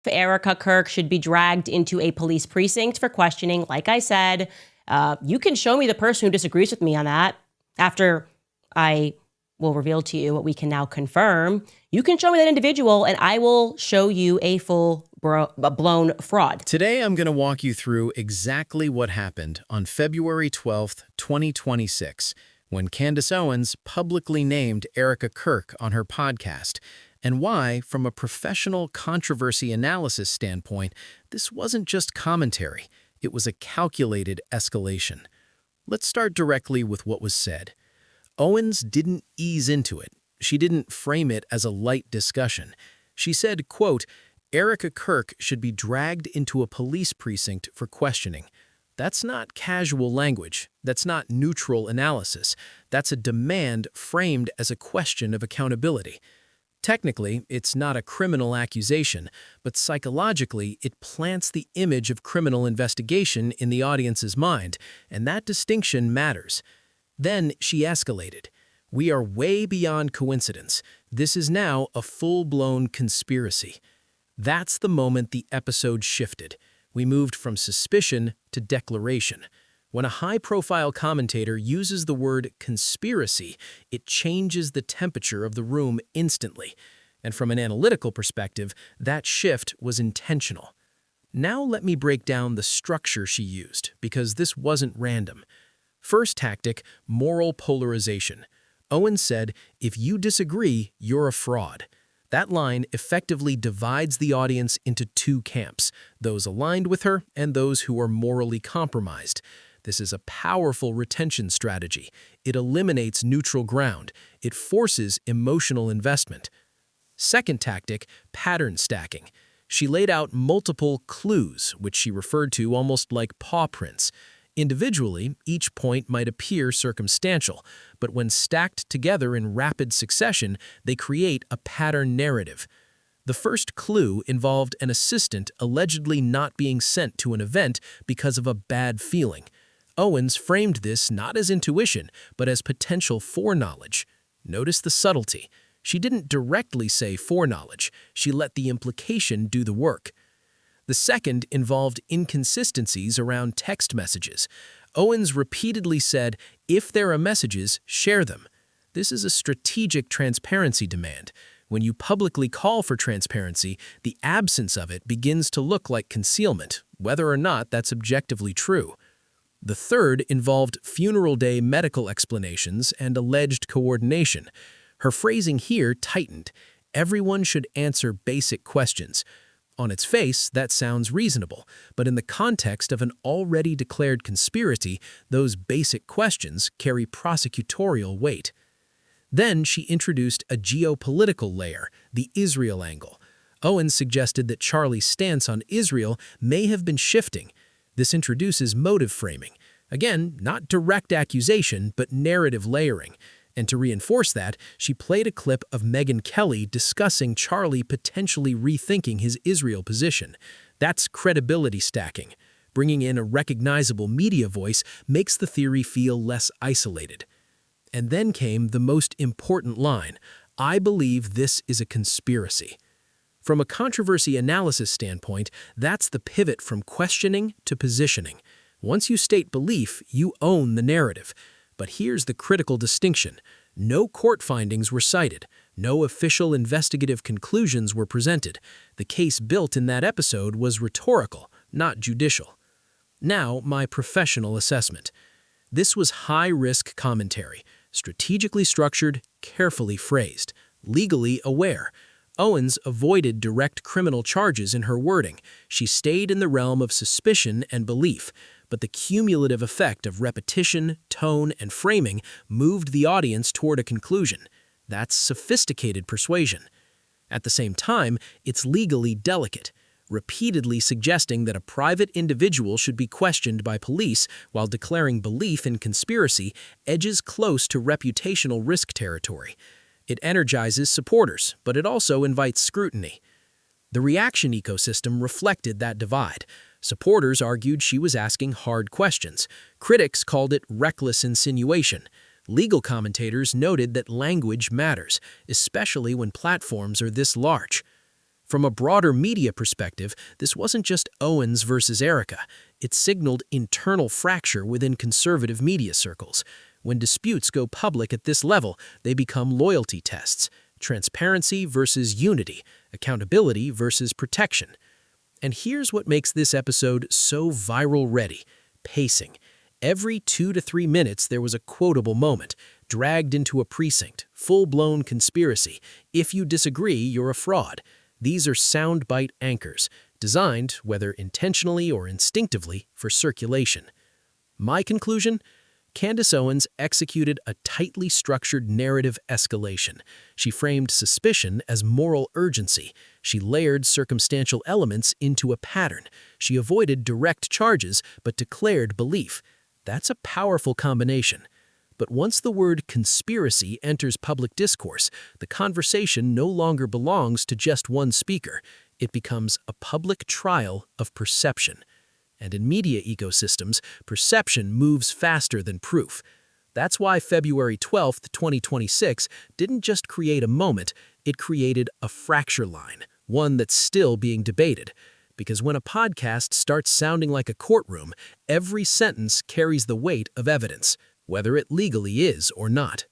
Erika Kirk should be dragged into a police precinct for questioning, like I said, you can show me the person who disagrees with me on that after I will reveal to you what we can now confirm. You can show me that individual and I will show you a blown fraud. Today, I'm going to walk you through exactly what happened on February 12th, 2026, when Candace Owens publicly named Erika Kirk on her podcast, and why, from a professional controversy analysis standpoint, this wasn't just commentary, it was a calculated escalation. Let's start directly with what was said. Owens didn't ease into it. She didn't frame it as a light discussion. She said, quote, Erika Kirk should be dragged into a police precinct for questioning. That's not casual language. That's not neutral analysis. That's a demand framed as a question of accountability. Technically, it's not a criminal accusation, but psychologically, it plants the image of criminal investigation in the audience's mind, and that distinction matters. Then she escalated. We are way beyond coincidence. This is now a full-blown conspiracy. That's the moment the episode shifted. We moved from suspicion to declaration. When a high-profile commentator uses the word conspiracy, it changes the temperature of the room instantly. And from an analytical perspective, that shift was intentional. Now let me break down the structure she used, because this wasn't random. First tactic, moral polarization. Owens said, if you disagree, you're a fraud. That line effectively divides the audience into two camps, those aligned with her and those who are morally compromised. This is a powerful retention strategy. It eliminates neutral ground. It forces emotional investment. Second tactic, pattern stacking. She laid out multiple clues, which she referred to almost like paw prints. Individually, each point might appear circumstantial, but when stacked together in rapid succession, they create a pattern narrative. The first clue involved an assistant allegedly not being sent to an event because of a bad feeling. Owens framed this not as intuition, but as potential foreknowledge. Notice the subtlety. She didn't directly say foreknowledge. She let the implication do the work. The second involved inconsistencies around text messages. Owens repeatedly said, if there are messages, share them. This is a strategic transparency demand. When you publicly call for transparency, the absence of it begins to look like concealment, whether or not that's objectively true. The third involved funeral day medical explanations and alleged coordination. Her phrasing here tightened. Everyone should answer basic questions. On its face, that sounds reasonable, but in the context of an already declared conspiracy, those basic questions carry prosecutorial weight. Then she introduced a geopolitical layer, the Israel angle. Owens suggested that Charlie's stance on Israel may have been shifting. This introduces motive framing. Again, not direct accusation, but narrative layering. And to reinforce that, she played a clip of Megyn Kelly discussing Charlie potentially rethinking his Israel position. That's credibility stacking. Bringing in a recognizable media voice makes the theory feel less isolated. And then came the most important line, I believe this is a conspiracy. From a controversy analysis standpoint, that's the pivot from questioning to positioning. Once you state belief, you own the narrative. But here's the critical distinction. No court findings were cited. No official investigative conclusions were presented. The case built in that episode was rhetorical, not judicial. Now, my professional assessment. This was high-risk commentary, strategically structured, carefully phrased, legally aware. Owens avoided direct criminal charges in her wording. She stayed in the realm of suspicion and belief. But the cumulative effect of repetition, tone, and framing moved the audience toward a conclusion. That's sophisticated persuasion. At the same time, it's legally delicate, repeatedly suggesting that a private individual should be questioned by police while declaring belief in conspiracy edges close to reputational risk territory. It energizes supporters, but it also invites scrutiny. The reaction ecosystem reflected that divide. Supporters argued she was asking hard questions. Critics called it reckless insinuation. Legal commentators noted that language matters, especially when platforms are this large. From a broader media perspective, this wasn't just Owens versus Erika. It signaled internal fracture within conservative media circles. When disputes go public at this level, they become loyalty tests. Transparency versus unity, accountability versus protection. And here's what makes this episode so viral-ready: pacing. Every 2 to 3 minutes there was a quotable moment, dragged into a precinct, full-blown conspiracy. If you disagree, you're a fraud. These are soundbite anchors, designed, whether intentionally or instinctively, for circulation. My conclusion? Candace Owens executed a tightly structured narrative escalation. She framed suspicion as moral urgency. She layered circumstantial elements into a pattern. She avoided direct charges but declared belief. That's a powerful combination. But once the word conspiracy enters public discourse, the conversation no longer belongs to just one speaker. It becomes a public trial of perception. And in media ecosystems, perception moves faster than proof. That's why February 12, 2026 didn't just create a moment, it created a fracture line, one that's still being debated. Because when a podcast starts sounding like a courtroom, every sentence carries the weight of evidence, whether it legally is or not.